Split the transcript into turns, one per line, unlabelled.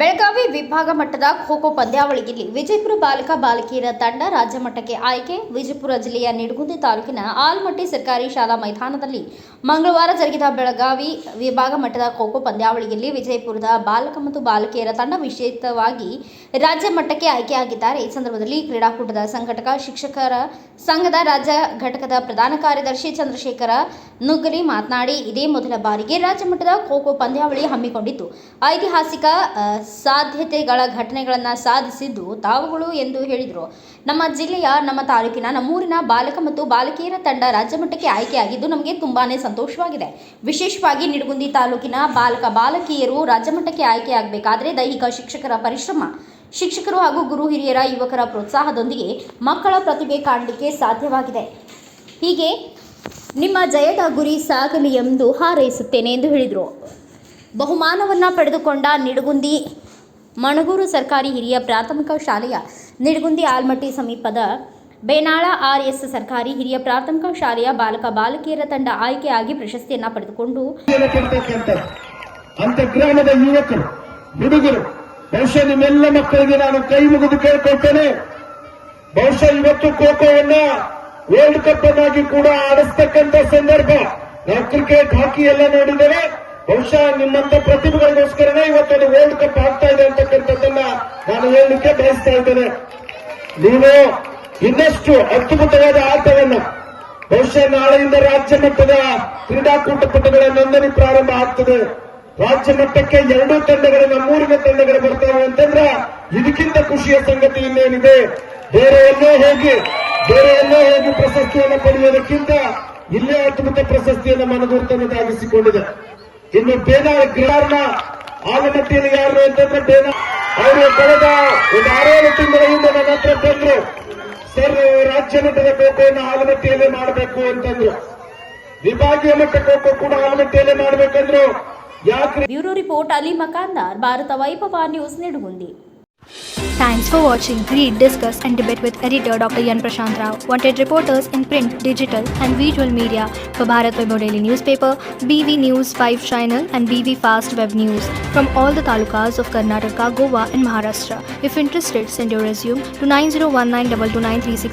ಬೆಳಗಾವಿ ವಿಭಾಗ ಮಟ್ಟದ ಖೋ-ಖೋ ಪಂದ್ಯಾವಳಿಯಲ್ಲಿ ವಿಜಯಪುರ ಬಾಲಕ ಬಾಲಕಿಯರ ತಂಡ ರಾಜ್ಯ ಮಟ್ಟಕ್ಕೆ ಆಯ್ಕೆ. ವಿಜಯಪುರ ಜಿಲ್ಲೆಯ ನಿಡಗುಂದಿ ತಾಲೂಕಿನ ಆಲಮಟ್ಟಿ ಸರ್ಕಾರಿ ಶಾಲಾ ಮೈದಾನದಲ್ಲಿ ಮಂಗಳವಾರ ಜರುಗಿದ ಬೆಳಗಾವಿ ವಿಭಾಗ ಮಟ್ಟದ ಖೋ-ಖೋ ಪಂದ್ಯಾವಳಿಯಲ್ಲಿ ವಿಜಯಪುರದ ಬಾಲಕ ಮತ್ತು ಬಾಲಕಿಯರ ತಂಡ ವಿಶೇಷವಾಗಿ ರಾಜ್ಯ ಮಟ್ಟಕ್ಕೆ ಆಯ್ಕೆಯಾಗಿದ್ದಾರೆ. ಈ ಸಂದರ್ಭದಲ್ಲಿ ಕ್ರೀಡಾಕೂಟದ ಸಂಘಟಕ ಶಿಕ್ಷಕರ ಸಂಘದ ರಾಜ್ಯ ಘಟಕದ ಪ್ರಧಾನ ಕಾರ್ಯದರ್ಶಿ ಚಂದ್ರಶೇಖರ ನುಗ್ಗಲಿ ಮಾತನಾಡಿ, ಇದೇ ಮೊದಲ ಬಾರಿಗೆ ರಾಜ್ಯ ಮಟ್ಟದ ಖೋ-ಖೋ ಪಂದ್ಯಾವಳಿ ಹಮ್ಮಿಕೊಂಡಿದ್ದು ಐತಿಹಾಸಿಕ ಸಾಧ್ಯತೆಗಳ ಘಟನೆಗಳನ್ನು ಸಾಧಿಸಿದ್ದು ತಾವುಗಳು ಎಂದು ಹೇಳಿದರು. ನಮ್ಮ ಜಿಲ್ಲೆಯ, ನಮ್ಮ ತಾಲೂಕಿನ, ನಮ್ಮೂರಿನ ಬಾಲಕ ಮತ್ತು ಬಾಲಕಿಯರ ತಂಡ ರಾಜ್ಯ ಮಟ್ಟಕ್ಕೆ ಆಯ್ಕೆಯಾಗಿದ್ದು ನಮಗೆ ತುಂಬಾನೇ ಸಂತೋಷವಾಗಿದೆ. ವಿಶೇಷವಾಗಿ ನಿಡಗುಂದಿ ತಾಲೂಕಿನ ಬಾಲಕ ಬಾಲಕಿಯರು ರಾಜ್ಯ ಮಟ್ಟಕ್ಕೆ ಆಯ್ಕೆಯಾಗಬೇಕಾದರೆ ದೈಹಿಕ ಶಿಕ್ಷಕರ ಪರಿಶ್ರಮ, ಶಿಕ್ಷಕರು ಹಾಗೂ ಗುರು ಹಿರಿಯರ ಯುವಕರ ಪ್ರೋತ್ಸಾಹದೊಂದಿಗೆ ಮಕ್ಕಳ ಪ್ರತಿಭೆ ಕಾಣಲಿಕ್ಕೆ ಸಾಧ್ಯವಾಗಿದೆ. ಹೀಗೆ ನಿಮ್ಮ ಜಯದ ಗುರಿ ಸಾಗಲಿ ಎಂದು ಹಾರೈಸುತ್ತೇನೆ ಎಂದು ಹೇಳಿದರು. ಬಹುಮಾನವನ್ನು ಪಡೆದುಕೊಂಡ ನಿಡಗುಂದಿ ಮಣಗೂರು ಸರ್ಕಾರಿ ಹಿರಿಯ ಪ್ರಾಥಮಿಕ ಶಾಲೆಯ ನಿಡಗುಂದಿ ಆಲಮಟ್ಟಿ ಸಮೀಪದ ಬೇನಾಳ RS ಸರ್ಕಾರಿ ಹಿರಿಯ ಪ್ರಾಥಮಿಕ ಶಾಲೆಯ ಬಾಲಕ ಬಾಲಕಿಯರ ತಂಡ ಆಯ್ಕೆಯಾಗಿ ಪ್ರಶಸ್ತಿಯನ್ನು ಪಡೆದುಕೊಂಡು
ಅಂತರ್ಗ್ರಾಮದ ಯುವಕರು ಹುಡುಗರು ಬಹುಶಃ ನಿಮ್ಮೆಲ್ಲ ಮಕ್ಕಳಿಗೆ ನಾನು ಕೈ ಮುಗಿದು ಕೇಳ್ಕೊಳ್ತೇನೆ. ಬಹುಶಃ ಇವತ್ತು ಖೋಖೋವನ್ನ ವರ್ಲ್ಡ್ ಕಪ್ ಅನ್ನಾಗಿ ಕೂಡ ಆಡಿಸ್ತಕ್ಕಂಥ ಸಂದರ್ಭ ನಾವು ಕ್ರಿಕೆಟ್, ಹಾಕಿ ಎಲ್ಲ ನೋಡಿದ್ದೇವೆ. ಬಹುಶಃ ನಿಮ್ಮಂತ ಪ್ರತಿಭೆಗಳಿಗೋಸ್ಕರನೇ ಇವತ್ತು ವರ್ಲ್ಡ್ ಕಪ್ ಆಗ್ತಾ ಇದೆ ಅಂತಕ್ಕಂಥದ್ದನ್ನ ನಾನು ಹೇಳಲಿಕ್ಕೆ ಬಯಸ್ತಾ ಇದ್ದೇನೆ. ನೀವು ಇನ್ನಷ್ಟು ಅದ್ಭುತವಾದ ಆಟವನ್ನ ಬಹುಶಃ ನಾಳೆಯಿಂದ ರಾಜ್ಯ ಮಟ್ಟದ ಕ್ರೀಡಾಕೂಟ ಪಟುಗಳ ನೋಂದಣಿ ಪ್ರಾರಂಭ ಆಗ್ತದೆ. ರಾಜ್ಯ ಮಟ್ಟಕ್ಕೆ ಎರಡೂ ತಂಡಗಳು, ನಮ್ಮೂರಿನ ತಂಡಗಳು ಬರ್ತಾವೆ ಅಂತಂದ್ರೆ ಇದಕ್ಕಿಂತ ಖುಷಿಯ ಸಂಗತಿ ಇನ್ನೇನಿದೆ? ಬೇರೆ ಎಲ್ಲೋ ಹೋಗಿ ಪ್ರಶಸ್ತಿಯನ್ನು ಪಡೆಯುವುದಕ್ಕಿಂತ ಇಲ್ಲೇ ಅದ್ಭುತ ಪ್ರಶಸ್ತಿಯನ್ನು ಮನಗುರ್ತನದಾಗಿಸಿಕೊಂಡಿದೆ. ಇನ್ನು ಬೇನಾಳ ಗ್ರಾರ್ನ ಆಲಮಟ್ಟಿಯಲ್ಲಿ ಯಾರು ಅಂತಂದ್ರೆ ಅವರು ಕಳೆದ ಒಂದು 6-7 ತಿಂಗಳ ಹಿಂದೆ ನನ್ನ ಹತ್ರ ಬಂದ್ರು. ಸರ್, ರಾಜ್ಯ ಮಟ್ಟದ ಖೋಖೋವನ್ನು ಆಲಮಟ್ಟಿಯಲ್ಲೇ ಮಾಡಬೇಕು ಅಂತಂದ್ರು. ವಿಭಾಗೀಯ ಮಟ್ಟ ಖೋಖೋ ಕೂಡ ಆಲಮಟ್ಟಿಯಲ್ಲೇ ಮಾಡಬೇಕಂದ್ರು. ಯಾಕೆ?
ಬ್ಯೂರೋ ರಿಪೋರ್ಟ್ ಅಲಿ ಮಕಾಂದಾರ್, ಭಾರತ ವೈಭವ news, Nidagundi.
Thanks for watching. Read, discuss and debate with editor Dr. Yan Prashant Rao. Wanted reporters in print, digital and visual media for Bharat Vaibhav Daily Newspaper, BV News 5 Channel and BV Fast Web News from all the talukas of Karnataka, Goa and Maharashtra. If interested, send your resume to 9019229369